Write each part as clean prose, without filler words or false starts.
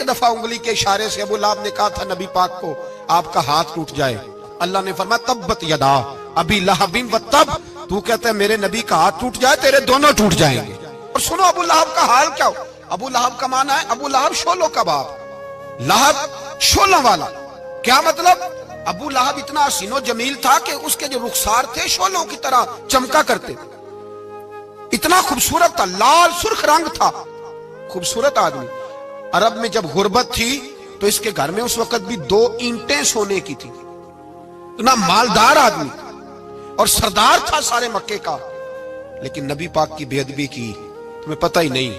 दफा उंगली के इशारे से अबू लहब ने कहा था नबी पाक को आपका हाथ टूट जाए, अल्लाह ने फरमाया तब्बत यदा अबी लहबिन व तब, तू कहता है मेरे नबी का हाथ टूट जाए, तेरे दोनों टूट जाएंगे। और सुनो अबू लहब का हाल क्या हो। अबू लहब का माना है अबू लहब शोलों का बाप, लहब शोलों वाला। क्या मतलब? अबू लहब इतना हसीनो जमील था कि उसके जो रुखसार थे शोलों की तरह चमका करते, इतना खूबसूरत था, लाल सुर्ख रंग था, खूबसूरत आदमी। अरब में जब गुर्बत थी तो इसके घर में उस वक्त भी 2 ईंटें सोने की थी। इतना मालदार आदमी और सरदार था सारे मक्के का, लेकिन नबी पाक की बेअदबी की। तुम्हें पता ही नहीं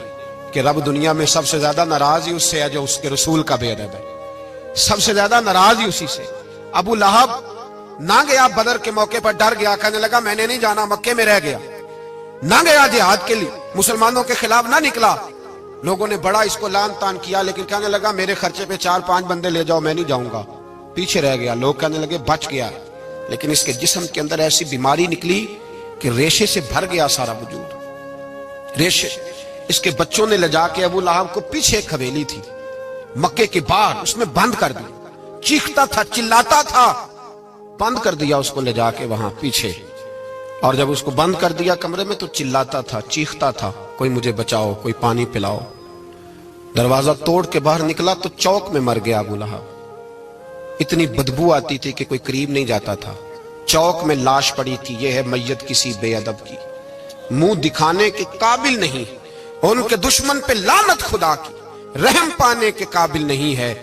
कि रब दुनिया में सबसे ज्यादा नाराज ही उससे है जो उसके रसूल का बेअदब है, सबसे ज्यादा नाराज ही उसी से। अबू लहब ना गया बदर के मौके पर, डर गया, कहने लगा मैंने नहीं जाना, मक्के में रह गया, ना गया जिहाद के लिए, मुसलमानों के खिलाफ ना निकला। लोगों ने बड़ा इसको लान तान किया, लेकिन कहने लगा मेरे खर्चे पे 4-5 बंदे ले जाओ, मैं नहीं जाऊंगा, पीछे रह गया। लोग कहने लगे बच गया, लेकिन इसके जिस्म के अंदर ऐसी बीमारी निकली कि रेशे से भर गया सारा वजूद, रेशे। इसके बच्चों ने ले जाके अबू लहब को पीछे एक हवेली थी मक्के के बाहर, उसमें बंद कर दिया। चीखता था, चिल्लाता था, बंद कर दिया उसको ले जाके वहां पीछे। और जब उसको बंद कर दिया कमरे में तो चिल्लाता था, चीखता था, कोई मुझे बचाओ, कोई पानी पिलाओ। दरवाजा तोड़ के बाहर निकला तो चौक में मर गया अबू लहब। इतनी बदबू आती थी कि कोई करीब नहीं जाता था। चौक में लाश पड़ी थी। यह है मैयत किसी बेअदब की, मुंह दिखाने के काबिल नहीं, उनके दुश्मन पे लानत खुदा की, रहम पाने के काबिल नहीं है।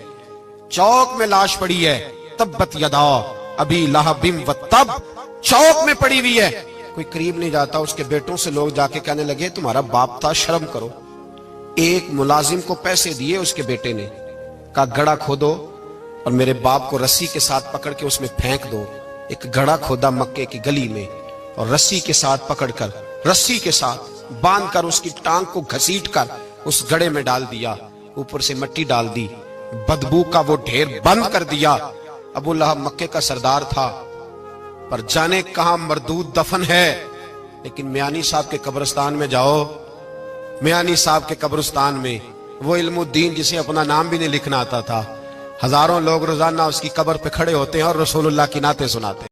चौक में लाश पड़ी है, तब्बत यदा अबी लहबिन व तब, चौक में पड़ी हुई है, कोई करीब नहीं जाता। उसके बेटों से लोग जाके कहने लगे तुम्हारा बाप था, शर्म करो। एक मुलाजिम को पैसे दिए उसके बेटे ने, कहा गड़ा खोदो और मेरे बाप को रस्सी के साथ पकड़ के उसमें फेंक दो। एक गड़ा खोदा मक्के की गली में और रस्सी के साथ पकड़कर, रस्सी के साथ बांध कर उसकी टांग को घसीट कर उस गड़े में डाल दिया, ऊपर से मिट्टी डाल दी, बदबू का वो ढेर बंद कर दिया। अबू लहब मक्के का सरदार था, पर जाने कहां मरदूद दफन है। लेकिन मियानी साहब के कब्रिस्तान में जाओ, मियानी साहब के कब्रिस्तान में वो इल्मुद्दीन जिसे अपना नाम भी नहीं लिखना आता था, हजारों लोग रोजाना उसकी कब्र पे खड़े होते हैं और रसूलुल्लाह की नाते सुनाते हैं।